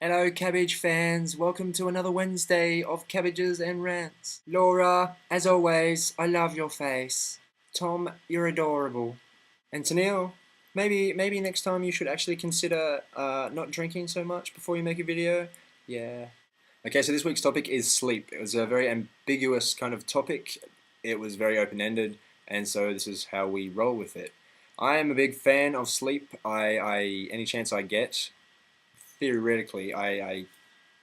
Hello Cabbage fans, welcome to another Wednesday of Cabbages and Rants. Laura, as always, I love your face. Tom, you're adorable. And Tennille, maybe next time you should actually consider not drinking so much before you make a video. Yeah. Okay, so this week's topic is sleep. It was a very ambiguous kind of topic. It was very open-ended, and so this is how we roll with it. I am a big fan of sleep. Any chance I get, theoretically, I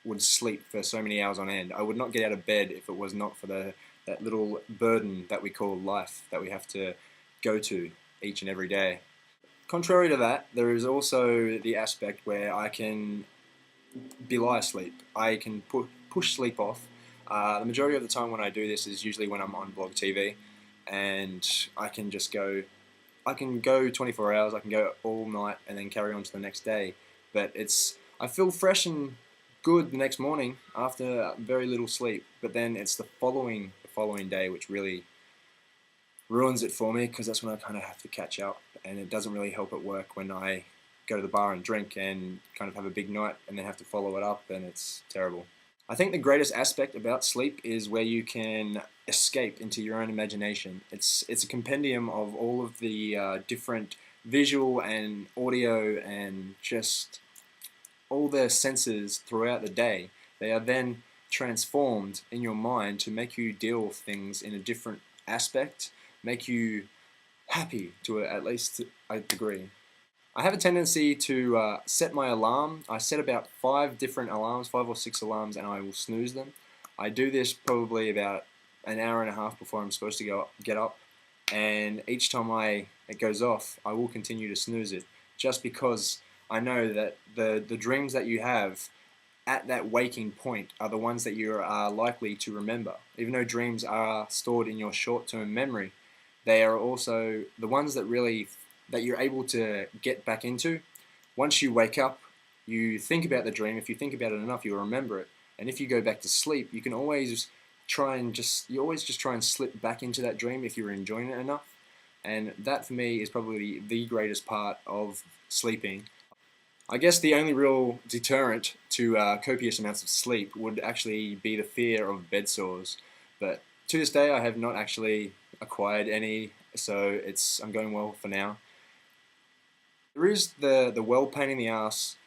would sleep for so many hours on end. I would not get out of bed if it was not for that little burden that we call life that we have to go to each and every day. Contrary to that, there is also the aspect where I can belie sleep. I can push sleep off. The majority of the time when I do this is usually when I'm on blog TV, and I can just go. I can go 24 hours. I can go all night and then carry on to the next day. But I feel fresh and good the next morning after very little sleep. But then it's the following day which really ruins it for me, because that's when I kind of have to catch up, and it doesn't really help at work when I go to the bar and drink and kind of have a big night and then have to follow it up, and it's terrible. I think the greatest aspect about sleep is where you can escape into your own imagination. It's a compendium of all of the different visual and audio and just all the senses throughout the day. They are then transformed in your mind to make you deal with things in a different aspect, make you happy to at least a degree. I have a tendency to set my alarm. I set about 5 different alarms, 5 or 6 alarms, and I will snooze them. I do this probably about an hour and a half before I'm supposed to get up, and each time it goes off, I will continue to snooze it, just because I know that the dreams that you have at that waking point are the ones that you are likely to remember. Even though dreams are stored in your short-term memory, they are also the ones that you're able to get back into. Once you wake up, you think about the dream. If you think about it enough, you'll remember it. And if you go back to sleep, you can always just try and slip back into that dream if you're enjoying it enough. And that for me is probably the greatest part of sleeping. I guess the only real deterrent to copious amounts of sleep would actually be the fear of bed sores. But to this day, I have not actually acquired any, so I'm going well for now. There is the well pain in the ass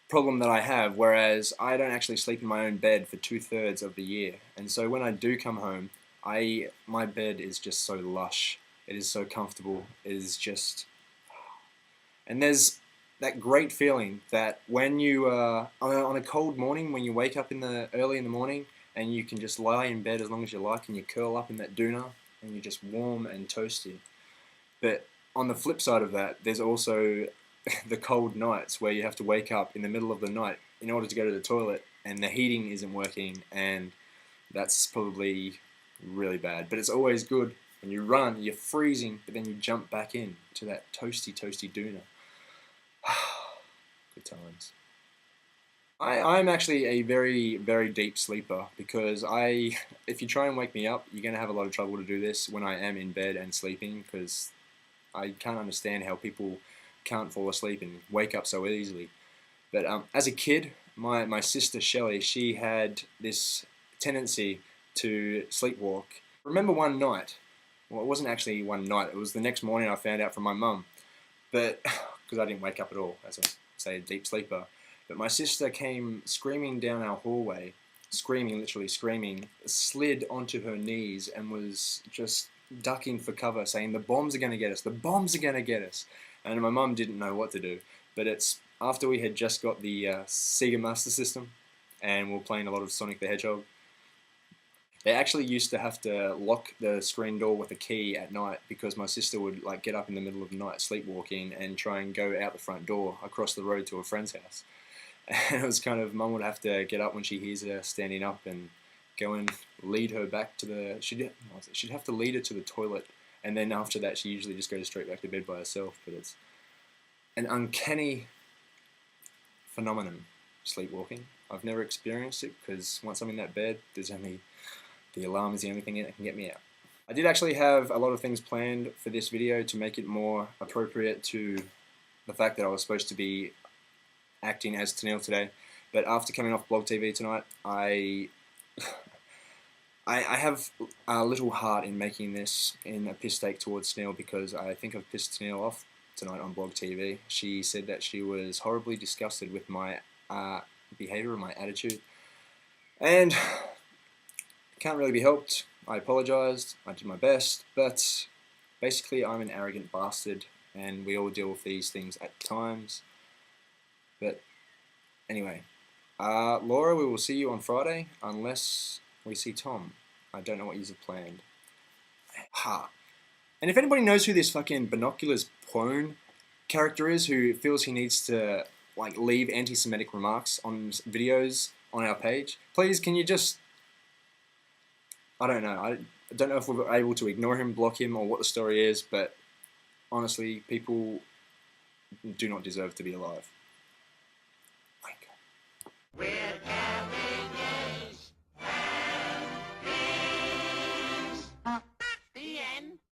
problem that I have, whereas I don't actually sleep in my own bed for 2/3 of the year, and so when I do come home, my bed is just so lush. It is so comfortable. It is just, and there's that great feeling that when you on a cold morning, when you wake up early in the morning, and you can just lie in bed as long as you like, and you curl up in that doona, and you're just warm and toasty. But on the flip side of that, there's also the cold nights where you have to wake up in the middle of the night in order to go to the toilet, and the heating isn't working, and that's probably really bad. But it's always good when you run, you're freezing, but then you jump back in to that toasty doona. Good times. I'm actually a very, very deep sleeper, because if you try and wake me up, you're going to have a lot of trouble to do this when I am in bed and sleeping, because I can't understand how people can't fall asleep and wake up so easily. But as a kid, my sister Shelley, she had this tendency to sleepwalk. I remember one night, well, it wasn't actually one night, it was the next morning I found out from my mum, but because I didn't wake up at all, as I say, a deep sleeper. But my sister came screaming down our hallway, literally screaming, slid onto her knees and was just ducking for cover, saying, "The bombs are going to get us, the bombs are going to get us." And my mum didn't know what to do. But it's after we had just got the Sega Master System, and we were playing a lot of Sonic the Hedgehog. They actually used to have to lock the screen door with a key at night, because my sister would get up in the middle of the night sleepwalking and try and go out the front door across the road to a friend's house. And it was kind of, Mum would have to get up when she hears her standing up and go and lead her back to she'd have to lead her to the toilet, and then after that she usually just goes straight back to bed by herself. But it's an uncanny phenomenon, sleepwalking. I've never experienced it, because once I'm in that bed, the alarm is the only thing that can get me out. I did actually have a lot of things planned for this video to make it more appropriate to the fact that I was supposed to be acting as Tennille today, But after coming off Blog TV tonight, I have a little heart in making this in a piss take towards Sneal, because I think I've pissed Sneal off tonight on Blog TV. She said that she was horribly disgusted with my behaviour and my attitude, and can't really be helped. I apologised, I did my best, but basically I'm an arrogant bastard, and we all deal with these things at times. But anyway, Laura, we will see you on Friday, unless we see Tom. I don't know what you've planned. Ha. And if anybody knows who this fucking binoculars Pone character is, who feels he needs to like leave anti-Semitic remarks on videos on our page, please can you just, I don't know, I don't know if we're able to ignore him, block him, or what the story is, but honestly, people do not deserve to be alive.